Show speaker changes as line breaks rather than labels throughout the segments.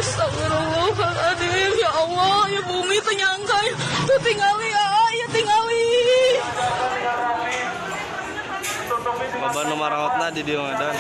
Astagfirullahaladzim, ya Allah, ya bumi ternyangka, tuh tinggali ya tinggali.
Bapak nomor rawatna di dieu ngadan.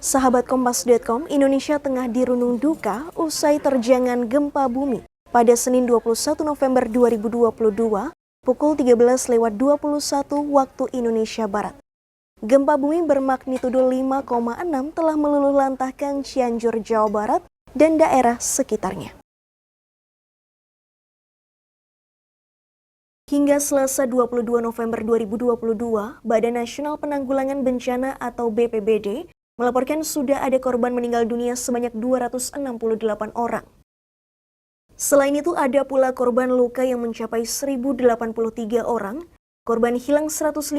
Sahabat Kompas.com, Indonesia tengah dirundung duka usai terjangan gempa bumi pada Senin 21 November 2022 pukul 13.21 waktu Indonesia Barat. Gempa bumi bermagnitudo 5,6 telah meluluhlantahkan Cianjur, Jawa Barat dan daerah sekitarnya. Hingga Selasa 22 November 2022, Badan Nasional Penanggulangan Bencana atau BPBD melaporkan sudah ada korban meninggal dunia sebanyak 268 orang. Selain itu ada pula korban luka yang mencapai 1.083 orang, korban hilang 151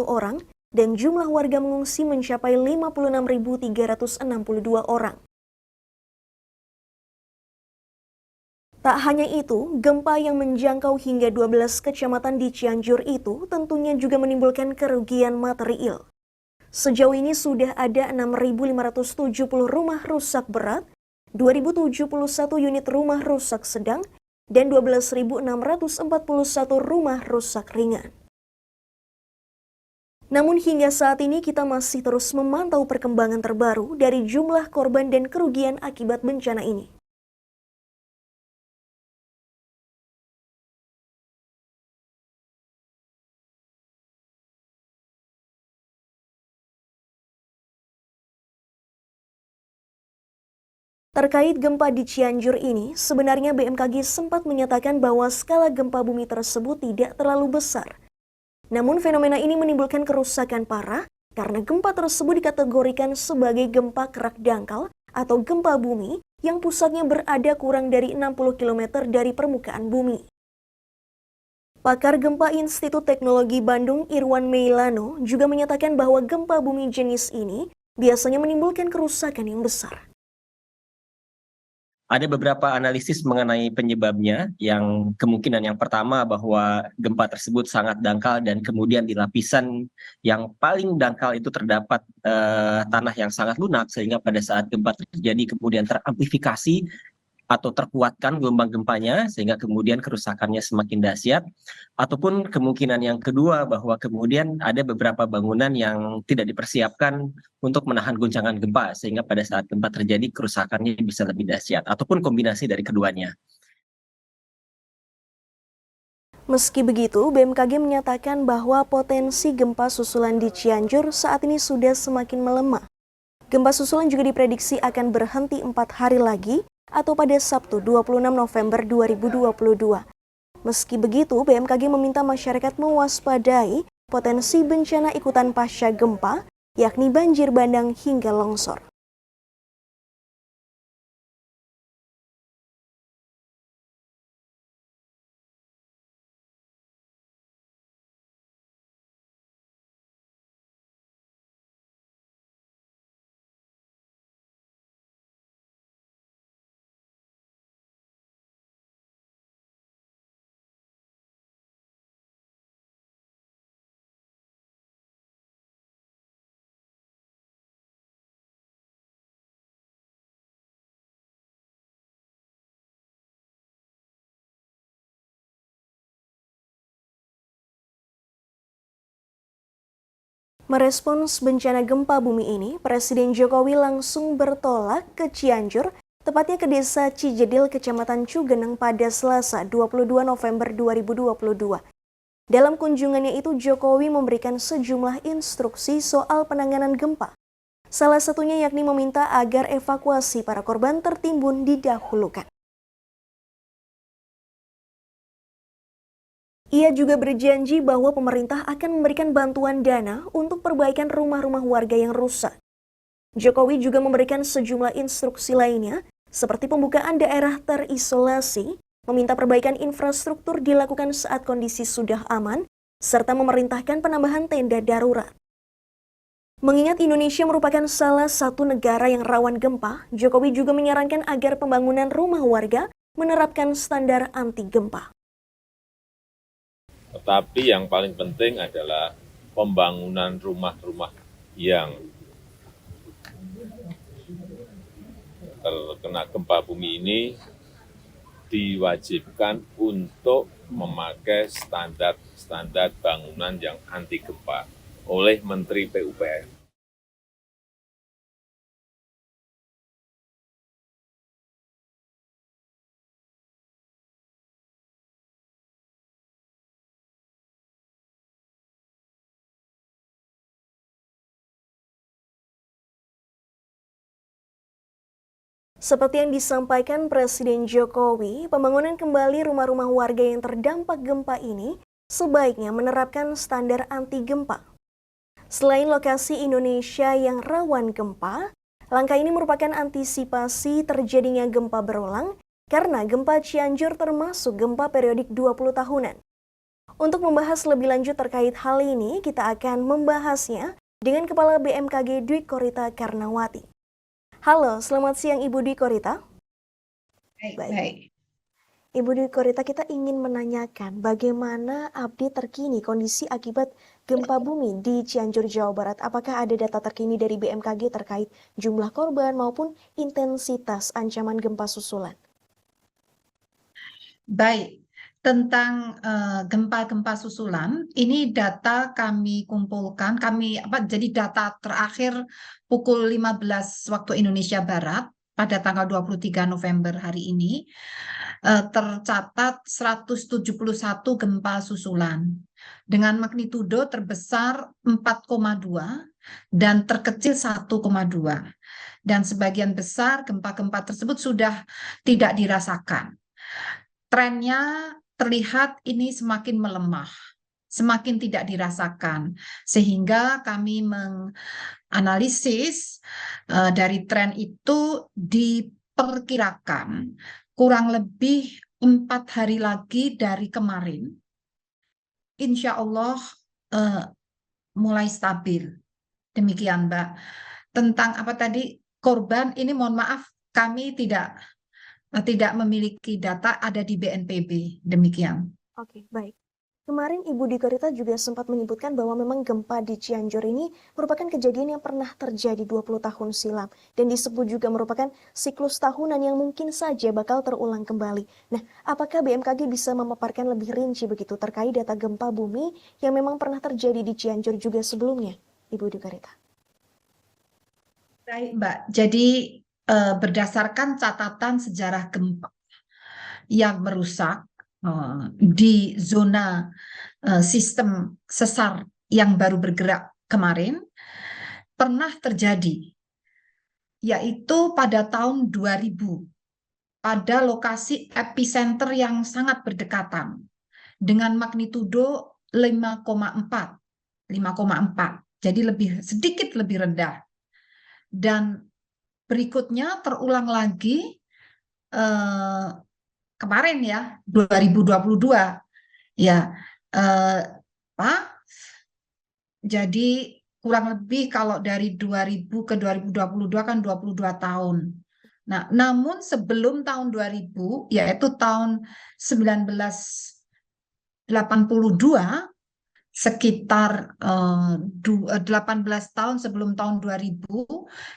orang, dan jumlah warga mengungsi mencapai 56.362 orang. Tak hanya itu, gempa yang menjangkau hingga 12 kecamatan di Cianjur itu tentunya juga menimbulkan kerugian material. Sejauh ini sudah ada 6.570 rumah rusak berat, 2.071 unit rumah rusak sedang, dan 12.641 rumah rusak ringan. Namun hingga saat ini kita masih terus memantau perkembangan terbaru dari jumlah korban dan kerugian akibat bencana ini. Terkait gempa di Cianjur ini, sebenarnya BMKG sempat menyatakan bahwa skala gempa bumi tersebut tidak terlalu besar. Namun fenomena ini menimbulkan kerusakan parah karena gempa tersebut dikategorikan sebagai gempa kerak dangkal atau gempa bumi yang pusatnya berada kurang dari 60 km dari permukaan bumi. Pakar Gempa Institut Teknologi Bandung Irwan Meilano juga menyatakan bahwa gempa bumi jenis ini biasanya menimbulkan kerusakan yang besar.
Ada beberapa analisis mengenai penyebabnya, yang kemungkinan yang pertama bahwa gempa tersebut sangat dangkal dan kemudian di lapisan yang paling dangkal itu terdapat tanah yang sangat lunak, sehingga pada saat gempa terjadi kemudian teramplifikasi atau terkuatkan gelombang gempanya sehingga kemudian kerusakannya semakin dahsyat. Ataupun kemungkinan yang kedua bahwa kemudian ada beberapa bangunan yang tidak dipersiapkan untuk menahan guncangan gempa sehingga pada saat gempa terjadi kerusakannya bisa lebih dahsyat, ataupun kombinasi dari keduanya.
Meski begitu, BMKG menyatakan bahwa potensi gempa susulan di Cianjur saat ini sudah semakin melemah. Gempa susulan juga diprediksi akan berhenti 4 hari lagi atau pada Sabtu 26 November 2022. Meski begitu, BMKG meminta masyarakat mewaspadai potensi bencana ikutan pasca gempa, yakni banjir bandang hingga longsor. Merespons bencana gempa bumi ini, Presiden Jokowi langsung bertolak ke Cianjur, tepatnya ke Desa Cijedil, Kecamatan Cugenang pada Selasa 22 November 2022. Dalam kunjungannya itu, Jokowi memberikan sejumlah instruksi soal penanganan gempa. Salah satunya yakni meminta agar evakuasi para korban tertimbun didahulukan. Ia juga berjanji bahwa pemerintah akan memberikan bantuan dana untuk perbaikan rumah-rumah warga yang rusak. Jokowi juga memberikan sejumlah instruksi lainnya, seperti pembukaan daerah terisolasi, meminta perbaikan infrastruktur dilakukan saat kondisi sudah aman, serta memerintahkan penambahan tenda darurat. Mengingat Indonesia merupakan salah satu negara yang rawan gempa, Jokowi juga menyarankan agar pembangunan rumah warga menerapkan standar anti gempa.
Tetapi yang paling penting adalah pembangunan rumah-rumah yang terkena gempa bumi ini diwajibkan untuk memakai standar bangunan yang anti gempa oleh Menteri PUPR.
Seperti yang disampaikan Presiden Jokowi, pembangunan kembali rumah-rumah warga yang terdampak gempa ini sebaiknya menerapkan standar anti gempa. Selain lokasi Indonesia yang rawan gempa, langkah ini merupakan antisipasi terjadinya gempa berulang karena gempa Cianjur termasuk gempa periodik 20 tahunan. Untuk membahas lebih lanjut terkait hal ini, kita akan membahasnya dengan Kepala BMKG Dwi Korita Karnawati. Halo, selamat siang Ibu Dwi Korita.
Baik.
Ibu Dwi Korita, kita ingin menanyakan bagaimana update terkini kondisi akibat gempa bumi di Cianjur, Jawa Barat. Apakah ada data terkini dari BMKG terkait jumlah korban maupun intensitas ancaman gempa susulan?
Baik, tentang gempa-gempa susulan, ini data kami kumpulkan, jadi data terakhir pukul 15 waktu Indonesia Barat pada tanggal 23 November hari ini, tercatat 171 gempa susulan dengan magnitudo terbesar 4,2 dan terkecil 1,2. Dan sebagian besar gempa-gempa tersebut sudah tidak dirasakan. Trennya terlihat ini semakin melemah, semakin tidak dirasakan, sehingga kami menganalisis dari tren itu diperkirakan kurang lebih 4 hari lagi dari kemarin, insya Allah mulai stabil. Demikian, Mbak. Tentang apa tadi korban, ini mohon maaf kami tidak memiliki data, ada di BNPB. Demikian.
Oke, baik. Kemarin Ibu Dwi Korita juga sempat menyebutkan bahwa memang gempa di Cianjur ini merupakan kejadian yang pernah terjadi 20 tahun silam dan disebut juga merupakan siklus tahunan yang mungkin saja bakal terulang kembali. Nah, apakah BMKG bisa memaparkan lebih rinci begitu terkait data gempa bumi yang memang pernah terjadi di Cianjur juga sebelumnya, Ibu Dwi Korita?
Baik, Mbak. Jadi berdasarkan catatan sejarah gempa yang merusak di zona sistem sesar yang baru bergerak kemarin, pernah terjadi, yaitu pada tahun 2000, pada lokasi epicenter yang sangat berdekatan, dengan magnitudo 5,4, jadi sedikit lebih rendah. Dan berikutnya terulang lagi kemarin ya, 2022 ya, jadi kurang lebih kalau dari 2000 ke 2022 kan 22 tahun. Nah, namun sebelum tahun 2000, yaitu tahun 1982, sekitar 18 tahun sebelum tahun 2000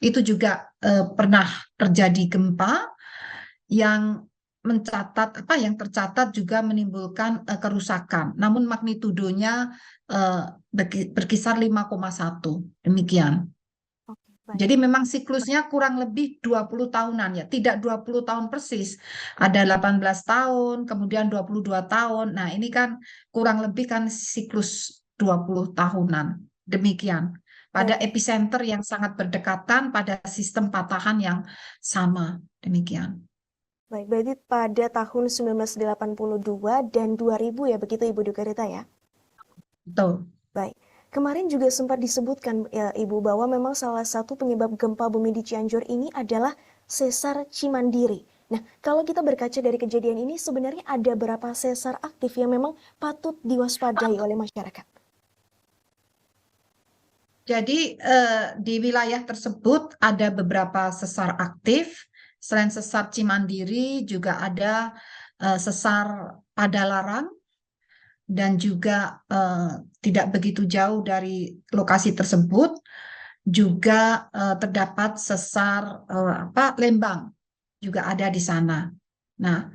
itu juga pernah terjadi gempa yang tercatat juga menimbulkan kerusakan, namun magnitudonya berkisar 5,1. Demikian. Jadi memang siklusnya kurang lebih 20 tahunan ya, tidak 20 tahun persis. Ada 18 tahun, kemudian 22 tahun. Nah, ini kan kurang lebih kan siklus 20 tahunan. Demikian. Pada epicenter yang sangat berdekatan, pada sistem patahan yang sama. Demikian.
Baik, berarti pada tahun 1982 dan 2000 ya, begitu Ibu Dwi Korita ya?
Betul.
Baik. Kemarin juga sempat disebutkan ya, Ibu, bahwa memang salah satu penyebab gempa bumi di Cianjur ini adalah sesar Cimandiri. Nah, kalau kita berkaca dari kejadian ini, sebenarnya ada berapa sesar aktif yang memang patut diwaspadai oleh masyarakat?
Jadi di wilayah tersebut ada beberapa sesar aktif. Selain sesar Cimandiri juga ada sesar Padalarang dan juga tidak begitu jauh dari lokasi tersebut juga terdapat sesar Lembang juga ada di sana. Nah,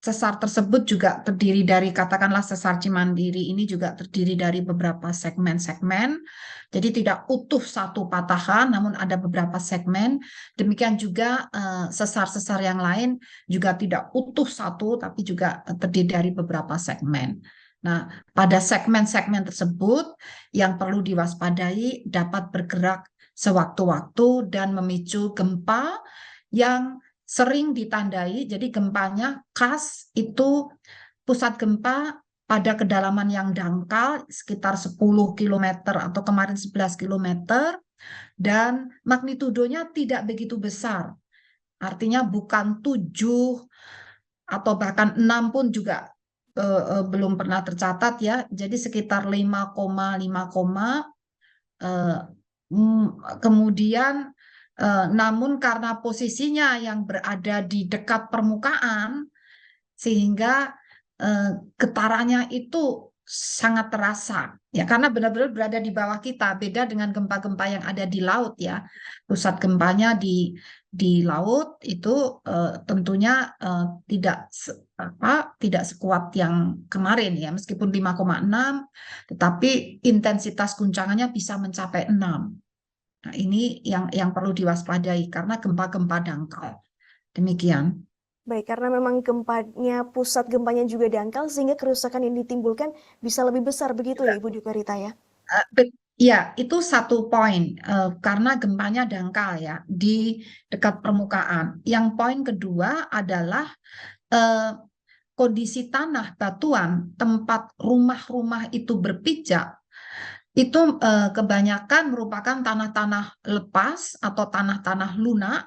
sesar tersebut juga terdiri dari, katakanlah sesar Cimandiri ini juga terdiri dari beberapa segmen-segmen. Jadi tidak utuh satu patahan, namun ada beberapa segmen. Demikian juga sesar-sesar yang lain juga tidak utuh satu, tapi juga terdiri dari beberapa segmen. Nah, pada segmen-segmen tersebut yang perlu diwaspadai dapat bergerak sewaktu-waktu dan memicu gempa yang sering ditandai. Jadi gempanya khas itu pusat gempa pada kedalaman yang dangkal sekitar 10 km atau kemarin 11 km dan magnitudonya tidak begitu besar. Artinya bukan 7 atau bahkan 6 pun juga belum pernah tercatat ya. Jadi sekitar 5,5, kemudian namun karena posisinya yang berada di dekat permukaan, sehingga getarannya itu sangat terasa. Ya, karena benar-benar berada di bawah kita, beda dengan gempa-gempa yang ada di laut ya. Pusat gempanya di laut itu tentunya tidak sekuat yang kemarin ya, meskipun 5,6, tetapi intensitas guncangannya bisa mencapai 6. Nah, ini yang perlu diwaspadai karena gempa-gempa dangkal. Demikian.
Baik, karena memang pusat gempanya juga dangkal, sehingga kerusakan yang ditimbulkan bisa lebih besar begitu ya, Ibu Dwi Korita ya?
Ya, itu satu poin, karena gempanya dangkal ya, di dekat permukaan. Yang poin kedua adalah kondisi tanah batuan, tempat rumah-rumah itu berpijak, itu kebanyakan merupakan tanah-tanah lepas atau tanah-tanah lunak,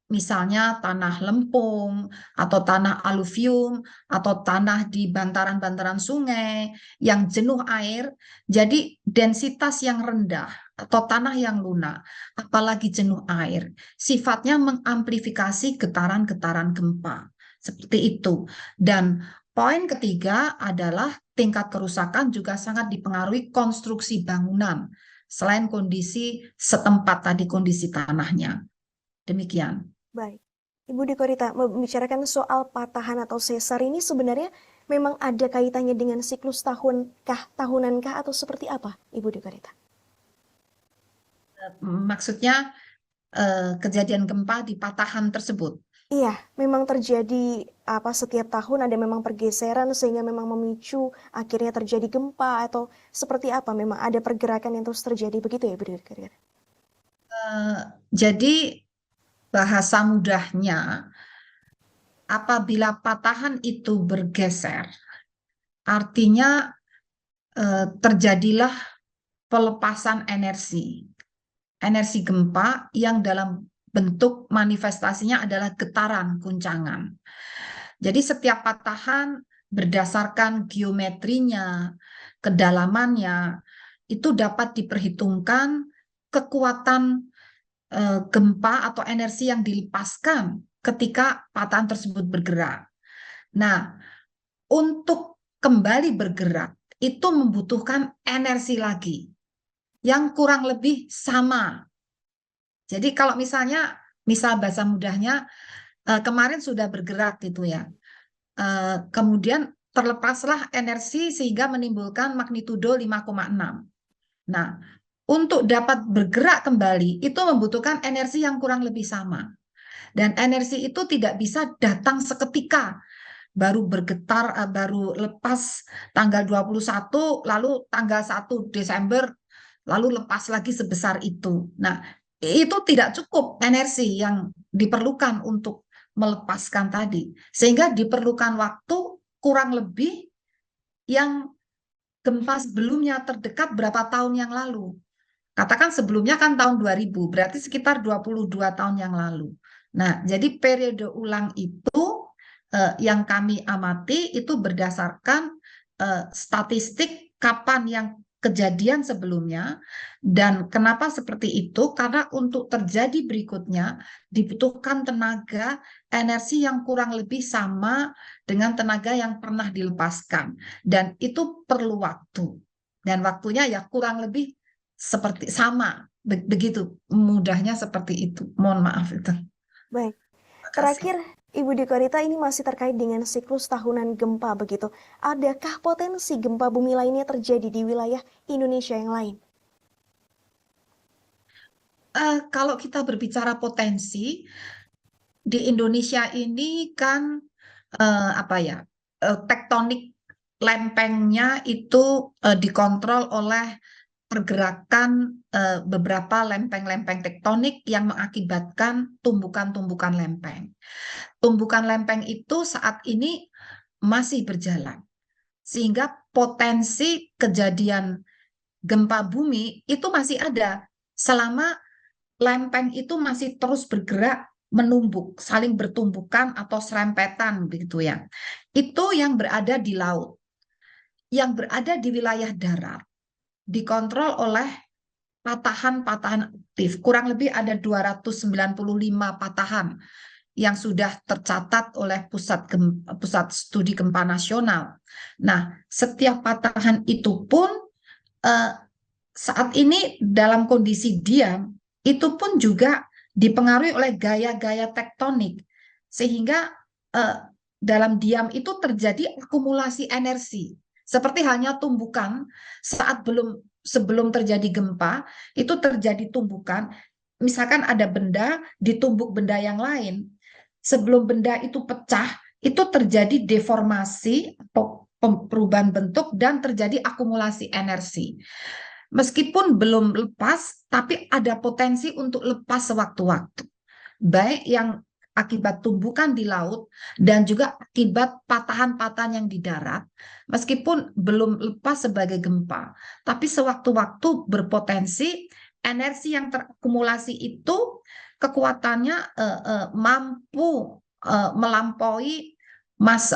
misalnya tanah lempung atau tanah aluvium atau tanah di bantaran-bantaran sungai yang jenuh air. Jadi densitas yang rendah atau tanah yang lunak, apalagi jenuh air, sifatnya mengamplifikasi getaran-getaran gempa. Seperti itu. Dan poin ketiga adalah tingkat kerusakan juga sangat dipengaruhi konstruksi bangunan, selain kondisi setempat tadi, kondisi tanahnya. Demikian.
Baik, Ibu Dwi Korita, membicarakan soal patahan atau sesar ini sebenarnya memang ada kaitannya dengan siklus tahunankah atau seperti apa, Ibu Dwi Korita?
Maksudnya kejadian gempa di patahan tersebut?
Iya, memang terjadi setiap tahun ada memang pergeseran sehingga memang memicu akhirnya terjadi gempa atau seperti apa? Memang ada pergerakan yang terus terjadi begitu ya, Ibu Dwi Korita?
Jadi bahasa mudahnya, apabila patahan itu bergeser, artinya terjadilah pelepasan energi gempa yang dalam bentuk manifestasinya adalah getaran guncangan. Jadi setiap patahan berdasarkan geometrinya, kedalamannya, itu dapat diperhitungkan kekuatan gempa atau energi yang dilepaskan ketika patahan tersebut bergerak. Nah, untuk kembali bergerak itu membutuhkan energi lagi yang kurang lebih sama. Jadi kalau misal bahasa mudahnya kemarin sudah bergerak gitu ya, kemudian terlepaslah energi sehingga menimbulkan magnitudo 5,6. Nah, untuk dapat bergerak kembali itu membutuhkan energi yang kurang lebih sama. Dan energi itu tidak bisa datang seketika, baru bergetar, baru lepas tanggal 21, lalu tanggal 1 Desember, lalu lepas lagi sebesar itu. Nah, itu tidak cukup energi yang diperlukan untuk melepaskan tadi. Sehingga diperlukan waktu kurang lebih yang gempa sebelumnya terdekat berapa tahun yang lalu. Katakan sebelumnya kan tahun 2000, berarti sekitar 22 tahun yang lalu. Nah, jadi periode ulang itu yang kami amati itu berdasarkan statistik kapan yang kejadian sebelumnya. Dan kenapa seperti itu? Karena untuk terjadi berikutnya dibutuhkan tenaga energi yang kurang lebih sama dengan tenaga yang pernah dilepaskan. Dan itu perlu waktu. Dan waktunya ya kurang lebih seperti sama. Begitu mudahnya seperti itu. Mohon maaf itu.
Baik.
Terima kasih.
Terakhir, Ibu Dwi Korita, ini masih terkait dengan siklus tahunan gempa begitu. Adakah potensi gempa bumi lainnya terjadi di wilayah Indonesia yang lain?
Kalau kita berbicara potensi, di Indonesia ini kan tektonik lempengnya itu dikontrol oleh pergerakan beberapa lempeng-lempeng tektonik yang mengakibatkan tumbukan-tumbukan lempeng. Tumbukan lempeng itu saat ini masih berjalan, sehingga potensi kejadian gempa bumi itu masih ada selama lempeng itu masih terus bergerak, menumbuk, saling bertumbukan atau serempetan begitu ya. Itu yang berada di laut. Yang berada di wilayah darat dikontrol oleh patahan-patahan aktif. Kurang lebih ada 295 patahan yang sudah tercatat oleh Pusat Studi Gempa Nasional. Nah, setiap patahan itu pun saat ini dalam kondisi diam, itu pun juga dipengaruhi oleh gaya-gaya tektonik. Sehingga dalam diam itu terjadi akumulasi energi. Seperti halnya tumbukan saat sebelum terjadi gempa, itu terjadi tumbukan. Misalkan ada benda, ditumbuk benda yang lain. Sebelum benda itu pecah, itu terjadi deformasi atau perubahan bentuk dan terjadi akumulasi energi. Meskipun belum lepas, tapi ada potensi untuk lepas sewaktu-waktu. Baik yang akibat tumbukan di laut dan juga akibat patahan-patahan yang di darat, meskipun belum lepas sebagai gempa, tapi sewaktu-waktu berpotensi energi yang terakumulasi itu kekuatannya mampu melampaui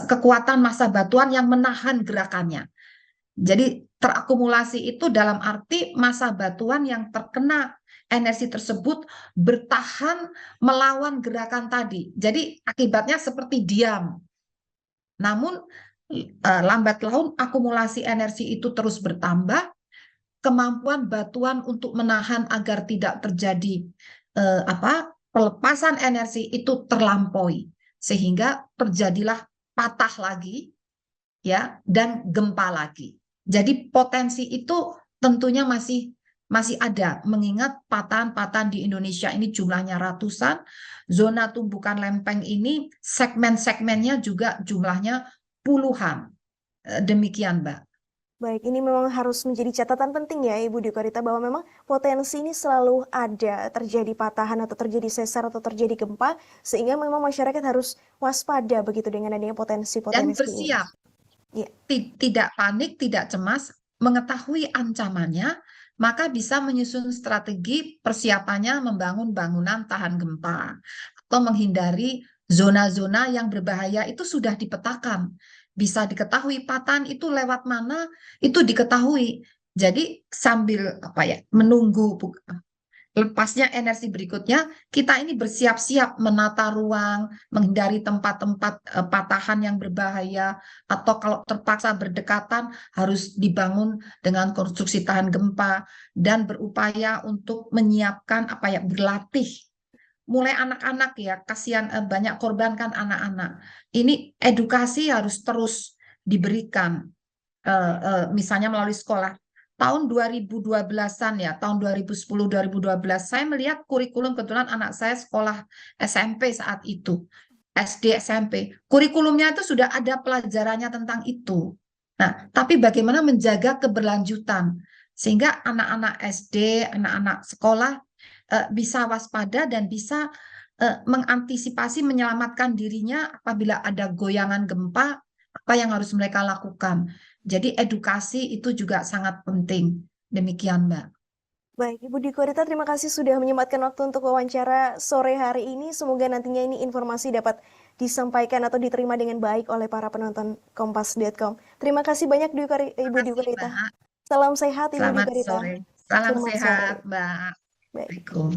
kekuatan massa batuan yang menahan gerakannya. Jadi terakumulasi itu dalam arti massa batuan yang terkena energi tersebut bertahan melawan gerakan tadi. Jadi akibatnya seperti diam. Namun lambat laun akumulasi energi itu terus bertambah, kemampuan batuan untuk menahan agar tidak terjadi pelepasan energi itu terlampaui, sehingga terjadilah patah lagi ya dan gempa lagi. Jadi potensi itu tentunya masih ada, mengingat patahan-patahan di Indonesia ini jumlahnya ratusan, zona tumbukan lempeng ini segmen-segmennya juga jumlahnya puluhan. Demikian, Mbak.
Baik, ini memang harus menjadi catatan penting ya Ibu Dwi Korita, bahwa memang potensi ini selalu ada, terjadi patahan atau terjadi sesar atau terjadi gempa, sehingga memang masyarakat harus waspada begitu dengan adanya potensi-potensi
dan bersiap.
Ya.
Tidak panik, tidak cemas, mengetahui ancamannya, maka bisa menyusun strategi persiapannya membangun bangunan tahan gempa atau menghindari zona-zona yang berbahaya. Itu sudah dipetakan, bisa diketahui patahan itu lewat mana, itu diketahui. Jadi sambil menunggu lepasnya energi berikutnya, kita ini bersiap-siap menata ruang, menghindari tempat-tempat patahan yang berbahaya, atau kalau terpaksa berdekatan harus dibangun dengan konstruksi tahan gempa, dan berupaya untuk menyiapkan berlatih. Mulai anak-anak ya, kasihan banyak korban kan anak-anak. Ini edukasi harus terus diberikan, misalnya melalui sekolah. Tahun 2012-an ya, tahun 2010-2012, saya melihat kurikulum, kebetulan anak saya sekolah SMP saat itu, SD, SMP. Kurikulumnya itu sudah ada pelajarannya tentang itu. Nah, tapi bagaimana menjaga keberlanjutan, sehingga anak-anak SD, anak-anak sekolah bisa waspada dan bisa mengantisipasi, menyelamatkan dirinya apabila ada goyangan gempa, apa yang harus mereka lakukan. Jadi edukasi itu juga sangat penting. Demikian, Mbak.
Baik, Ibu Dwi Korita, terima kasih sudah menyempatkan waktu untuk wawancara sore hari ini. Semoga nantinya ini informasi dapat disampaikan atau diterima dengan baik oleh para penonton Kompas.com. Terima kasih banyak Ibu Dwi Korita. Salam sehat Ibu
Selamat
Dikarita.
sore. Salam
Selamat
sehat,
sore.
Mbak.
Baik.
Assalamualaikum.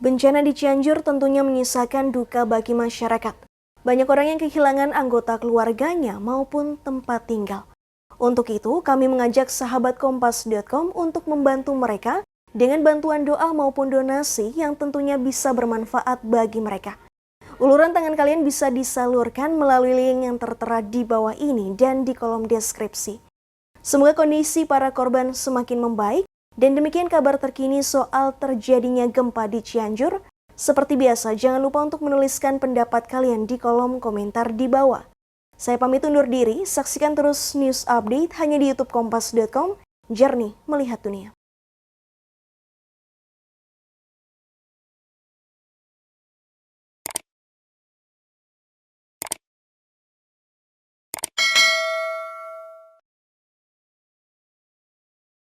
Bencana di Cianjur tentunya menyisakan duka bagi masyarakat. Banyak orang yang kehilangan anggota keluarganya maupun tempat tinggal. Untuk itu, kami mengajak sahabat Kompas.com untuk membantu mereka dengan bantuan doa maupun donasi yang tentunya bisa bermanfaat bagi mereka. Uluran tangan kalian bisa disalurkan melalui link yang tertera di bawah ini dan di kolom deskripsi. Semoga kondisi para korban semakin membaik. Dan demikian kabar terkini soal terjadinya gempa di Cianjur. Seperti biasa, jangan lupa untuk menuliskan pendapat kalian di kolom komentar di bawah. Saya pamit undur diri, saksikan terus news update hanya di YouTube Kompas.com. Jernih melihat dunia.